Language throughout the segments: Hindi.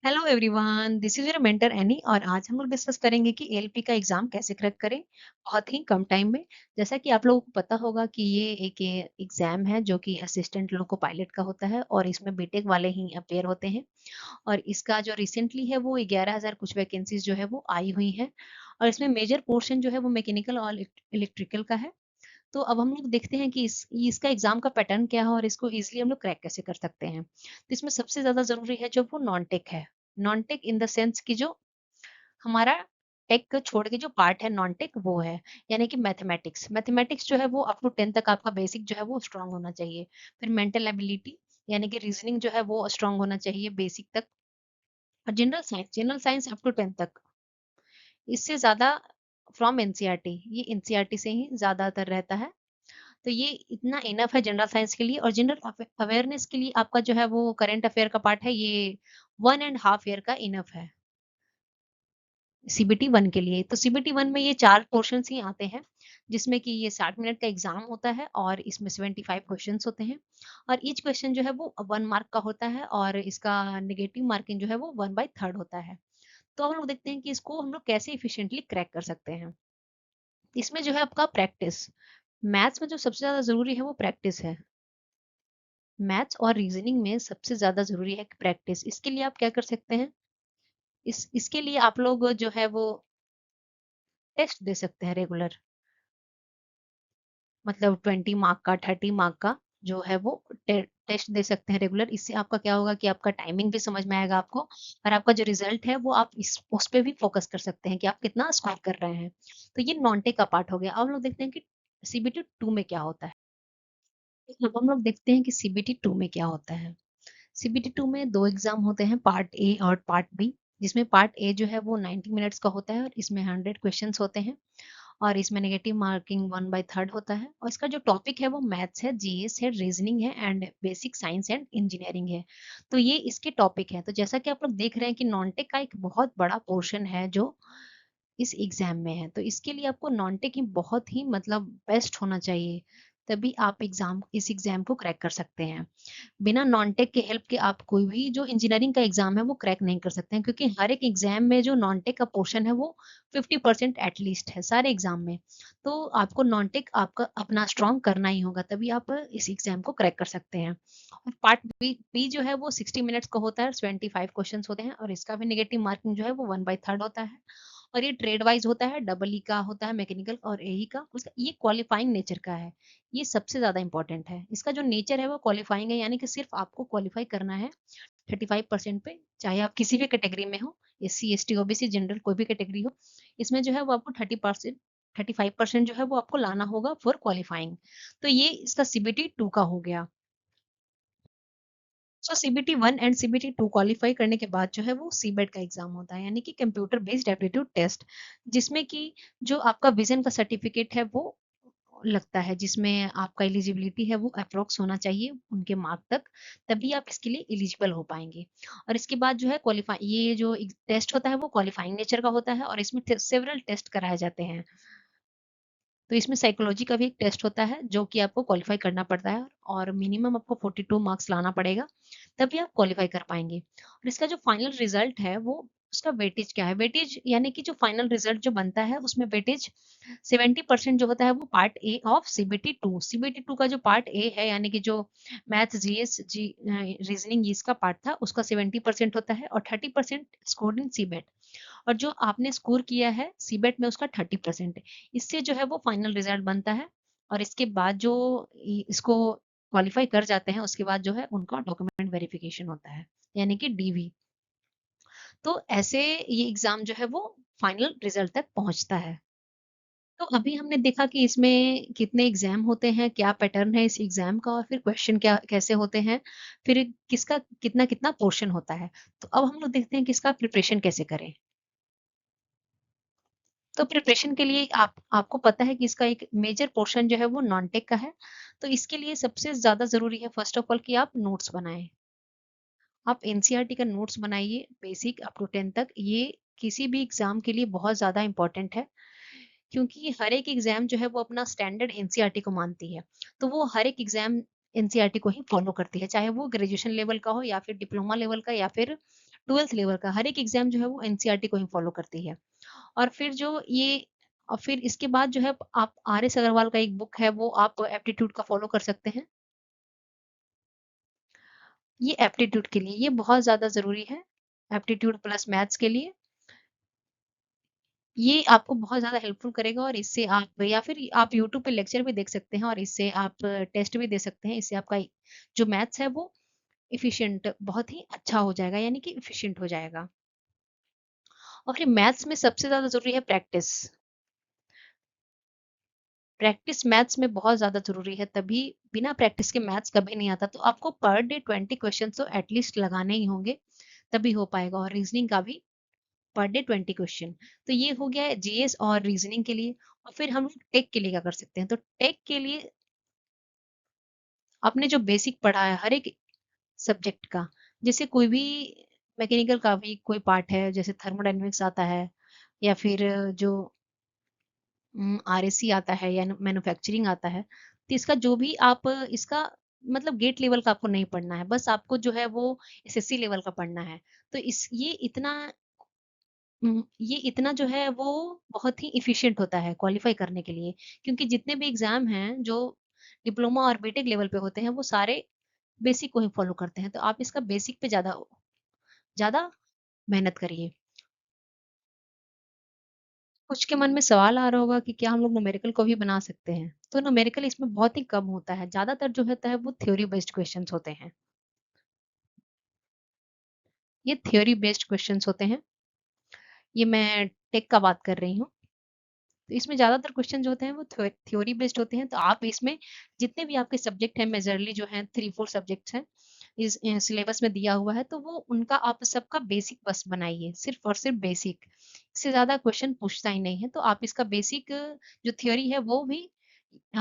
Hello everyone, this is your mentor any और आज हम लोग डिस्कस करेंगे कि एएलपी का एग्जाम कैसे क्रैक करें बहुत ही कम टाइम में। जैसा कि आप लोगों को पता होगा कि ये एक एग्जाम है जो कि असिस्टेंट लोगों को पायलट का होता है और इसमें बीटेक वाले ही अपेयर होते हैं। और इसका जो रिसेंटली है वो 11,000 कुछ वैकेंसीज जो है वो आई हुई है। और इसमें मेजर पोर्शन जो है वो मैकेनिकल और इलेक्ट्रिकल का है। तो अब हम लोग देखते हैं कि इसका एग्जाम का पैटर्न क्या है और इसको इजीली हम लोग क्रैक कैसे कर सकते हैं। तो इसमें सबसे ज्यादा जरूरी है जो वो नॉन टेक है। Non tech in the sense कि जो हमारा टेक को छोड़ के जो पार्ट है नॉन टेक वो है, यानी कि मैथमेटिक्स। मैथमेटिक्स जो है वो अप टू 10 तक आपका बेसिक जो है वो स्ट्रांग होना चाहिए। फिर मेंटल एबिलिटी यानी कि रीजनिंग जो है वो स्ट्रांग होना चाहिए बेसिक तक। और जनरल साइंस अप टू 10 तक। इससे ज्यादा फ्रॉम एनसीईआरटी, ये एनसीईआरटी से ही ज्यादातर रहता है। तो ये इतना इनफ है जनरल साइंस के लिए। और जनरल अवेयरनेस के लिए आपका जो है वो करंट अफेयर का पार्ट है, ये 1.5 ईयर का इनफ है सीबीटी वन के लिए। तो सीबीटी वन में ये 4 पोर्शंस ही आते हैं, जिसमें कि ये 60 मिनट का एग्जाम होता है और इसमें 75 क्वेश्चंस होते हैं। और ईच क्वेश्चन जो है वो 1 मार्क का होता है और इसका नेगेटिव मार्किंग जो है वो 1/3 होता है। तो हम लोग देखते हैं कि इसको हम लोग कैसे इफिशिएंटली क्रैक कर सकते हैं। इसमें जो है आपका प्रैक्टिस, मैथ्स में जो सबसे ज्यादा जरूरी है वो प्रैक्टिस है। मैथ्स और रीजनिंग में सबसे ज्यादा जरूरी है कि प्रैक्टिस। इसके लिए आप क्या कर सकते हैं, इसके लिए आप लोग जो है वो टेस्ट दे सकते हैं रेगुलर। मतलब 20 मार्क का, 30 मार्क का जो है वो टेस्ट दे सकते हैं रेगुलर। इससे आपका क्या होगा कि आपका टाइमिंग भी समझ में आएगा आपको, और आपका जो रिजल्ट है वो आप इस उस पे भी फोकस कर सकते हैं कि आप कितना स्कोर कर रहे हैं। तो ये नॉन टेक का पार्ट हो गया। अब हम लोग देखते हैं कि सीबीटी टू में क्या होता है। अब हम लोग देखते हैं कि सीबीटी टू में क्या होता है। सीबीटी टू में 2 एग्जाम होते हैं, पार्ट ए और पार्ट बी। जिसमें पार्ट ए जो है वो 90 मिनट्स का होता है और इसमें 100 क्वेश्चंस होते हैं। और इसमें नेगेटिव मार्किंग 1/3 होता है। और इसका जो टॉपिक है वो मैथ्स है, जीएस है, रीजनिंग है and basic science and engineering है। तो ये इसके टॉपिक है। तो जैसा कि आप लोग देख रहे हैं कि नॉनटेक का एक बहुत बड़ा पोर्शन है जो इस एग्जाम में है। तो इसके लिए आपको नॉनटेक ही बहुत ही मतलब बेस्ट होना चाहिए, तभी आप इस एग्जाम को क्रैक कर सकते हैं। बिना नॉनटेक के हेल्प के आप कोई भी जो इंजीनियरिंग का एग्जाम है वो क्रैक नहीं कर सकते हैं, क्योंकि हर एक एग्जाम में जो नॉनटेक का पोर्शन है वो 50% एटलीस्ट है सारे एग्जाम में। तो आपको नॉनटेक आपका अपना स्ट्रॉन्ग करना ही होगा, तभी आप इस एग्जाम को क्रैक कर सकते हैं। और पार्ट बी जो है वो 60 मिनट्स का होता है, 25 क्वेश्चन होते हैं और इसका भी नेगेटिव मार्किंग जो है वो 1/3 होता है। और ये ट्रेड वाइज होता है, डबल ई का होता है, मैकेनिकल और एई का। उसका ये क्वालिफाइंग नेचर का है। ये सबसे ज्यादा इंपॉर्टेंट है। इसका जो नेचर है वो क्वालिफाइंग है, यानी कि सिर्फ आपको क्वालिफाई करना है 35% पे, चाहे आप किसी भी कैटेगरी में हो, एससी एसटी ओबीसी जनरल कोई भी कैटेगरी हो। इसमें जो है वो आपको 35% जो है वो आपको लाना होगा फॉर क्वालिफाइंग। तो ये इसका सीबीटी टू का हो गया। So CBT one and CBT two qualify करने के बाद जो है वो सीबेट का एग्जाम होता है, यानी कि कंप्यूटर बेस्ड एप्टीट्यूड टेस्ट। जिसमें कि जो आपका विजन का सर्टिफिकेट है वो लगता है, जिसमें आपका एलिजिबिलिटी है वो अप्रोक्स होना चाहिए उनके मार्क तक, तभी आप इसके लिए एलिजिबल हो पाएंगे। और इसके बाद जो है क्वालिफाई, ये जो टेस्ट होता है वो क्वालिफाइंग नेचर का होता है और इसमें सेवरल टेस्ट कराए जाते हैं। तो इसमें साइकोलॉजी का भी एक टेस्ट होता है जो कि आपको क्वालिफाई करना पड़ता है और मिनिमम आपको 42 मार्क्स लाना पड़ेगा, तभी आप क्वालिफाई कर पाएंगे। और इसका जो फाइनल रिजल्ट है वो, उसका वेटेज क्या है, वेटेज यानी कि जो फाइनल रिजल्ट जो बनता है उसमें वेटेज 70% जो होता है वो part A of CBT two. CBT two का जो पार्ट ए है, यानी कि जो मैथ जीएस जी रीजनिंग इसका पार्ट था, उसका 70% होता है और 30% स्कोर्ड इन सीबेट। और जो आपने स्कोर किया है सीबेट में उसका 30% है। इससे जो है वो फाइनल रिजल्ट बनता है। और इसके बाद जो इसको क्वालिफाई कर जाते हैं उसके बाद जो है उनका डॉक्यूमेंट वेरिफिकेशन होता है, यानी कि डीवी। तो ऐसे ये एग्जाम जो है वो फाइनल रिजल्ट तक पहुंचता है। तो अभी हमने देखा कि इसमें कितने एग्जाम होते हैं, क्या पैटर्न है इस एग्जाम का, और फिर क्वेश्चन क्या कैसे होते हैं, फिर किसका कितना कितना पोर्शन होता है। तो अब हम लोग देखते हैं कि इसका प्रिपरेशन कैसे करें। तो प्रिपरेशन के लिए आपको पता है कि इसका एक मेजर पोर्शन जो है वो नॉन टेक का है। तो इसके लिए सबसे ज़्यादा ज़रूरी है फर्स्ट ऑफ ऑल कि आप नोट्स बनाएँ। आप एनसीईआरटी का नोट्स बनाइए बेसिक अप टू 10 तक। ये किसी भी एग्ज़ाम के लिए बहुत ज़्यादा इम्पोर्टेंट है, क्योंकि हर एक एग्ज़ाम जो है वो अपना स्टैंडर्ड एनसीईआरटी को मानती है। तो वो हर एक एग्ज़ाम एनसीईआरटी को ही फॉलो करती है, चाहे वो ग्रेजुएशन लेवल का हो या फिर डिप्लोमा लेवल का या फिर 12th लेवल का हर एक एग्ज़ाम जो है वो एनसीईआरटी को ही फ़ॉलो करती है। और फिर जो ये फिर इसके बाद जो है आप आर.एस. अग्रवाल का एक बुक है वो आप एप्टीट्यूड का फ़ॉलो कर सकते हैं। ये एप्टीट्यूड के लिए ये बहुत ज़्यादा ज़रूरी है, एप्टीट्यूड प्लस मैथ्स के लिए। ये आपको बहुत ज़्यादा हेल्पफुल करेगा और इससे आप या फिर आप यूट्यूब पे लेक्चर भी देख सकते हैं और इससे आप टेस्ट भी दे सकते हैं। इससे आपका जो मैथ्स है वो एफिशिएंट बहुत ही अच्छा हो जाएगा यानी कि एफिशिएंट हो जाएगा। और फिर मैथ्स में सबसे ज़्यादा ज़रूरी है प्रैक्टिस। प्रैक्टिस मैथ्स में बहुत ज़्यादा ज़रूरी है, तभी बिना प्रैक्टिस के मैथ्स कभी नहीं आता। तो आपको पर डे 20 क्वेश्चन्स तो एटलीस्ट लगाने ही होंगे, तभी हो पाएगा और रीज़निंग का भी पर डे 20 क्वेश्चन। तो ये हो गया है जीएस और रीज़निंग के लिए। और फिर हम लोग टेक के लिए क्या कर सकते हैं? तो टेक के लिए आपने जो बेसिक पढ़ा है हर एक सब्जेक्ट का, जैसे कोई भी मैकेनिकल का भी कोई पार्ट है, जैसे थर्मोडायनामिक्स आता है या फिर जो आरएससी आता है या मैन्युफैक्चरिंग आता है, तो इसका जो भी आप इसका मतलब गेट लेवल का आपको नहीं पढ़ना है, बस आपको जो है वो एसएससी लेवल का पढ़ना है। तो ये इतना जो है वो बहुत ही एफिशिएंट होता है क्वालीफाई करने के लिए, क्योंकि जितने भी एग्ज़ाम हैं जो डिप्लोमा और बीटेक लेवल पे होते हैं, वो सारे बेसिक को ही फॉलो करते हैं। तो आप इसका बेसिक पे ज़्यादा ज़्यादा मेहनत करिए। कुछ के मन में सवाल आ रहा होगा कि क्या हम लोग न्यूमेरिकल को भी बना सकते हैं? तो न्यूमेरिकल इसमें बहुत ही कम होता है, ज़्यादातर जो होता है वो थ्योरी बेस्ड क्वेश्चन्स होते हैं। ये थ्योरी बेस्ड क्वेश्चन्स होते हैं, ये मैं टेक का बात कर रही हूँ। तो इसमें ज़्यादातर क्वेश्चन जो होते हैं वो थ्योरी बेस्ड होते हैं, तो आप इसमें जितने भी आपके सब्जेक्ट हैं मेजरली जो हैं 3-4 सब्जेक्ट्स हैं, इस सिलेबस में दिया हुआ है, तो वो उनका आप सबका बेसिक बस बनाइए, सिर्फ़ और सिर्फ़ बेसिक। इससे ज़्यादा क्वेश्चन पूछता ही नहीं है, तो आप इसका बेसिक जो थ्योरी है वो भी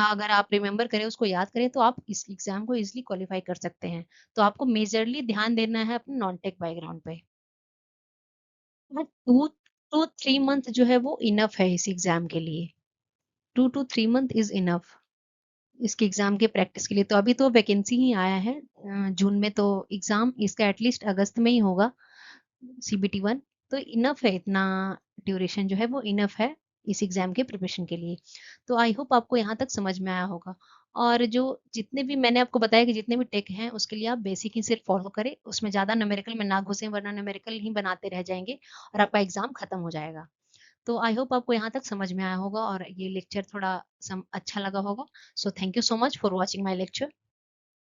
अगर आप रिमेंबर करें, उसको याद करें, तो आप इस एग्ज़ाम को ईज़िली क्वालीफाई कर सकते हैं। तो आपको मेजरली ध्यान देना है अपने नॉन टेक बैकग्राउंड पे। 2 टू 3 मंथ जो है वो इनफ है इस एग्ज़ाम के लिए। 2 टू 3 मंथ इज़ इनफ इसके एग्ज़ाम के प्रैक्टिस के लिए। तो अभी तो वैकेंसी ही आया है जून में, तो एग्ज़ाम इसका एटलीस्ट अगस्त में ही होगा सीबीटी 1। तो इनफ है, इतना ड्यूरेशन जो है वो इनफ है इस एग्ज़ाम के प्रिपरेशन के लिए। तो आई होप आपको यहाँ तक समझ में आया होगा। और जो जितने भी मैंने आपको बताया कि जितने भी टेक हैं उसके लिए आप बेसिक ही सिर्फ फॉलो करें, उसमें ज़्यादा न्यूमेरिकल में ना घुसें, वरना न्यूमेरिकल ही बनाते रह जाएँगे और आपका एग्ज़ाम खत्म हो जाएगा। तो आई होप आपको यहाँ तक समझ में आया होगा और ये लेक्चर थोड़ा अच्छा लगा होगा। So thank you so much for watching my lecture.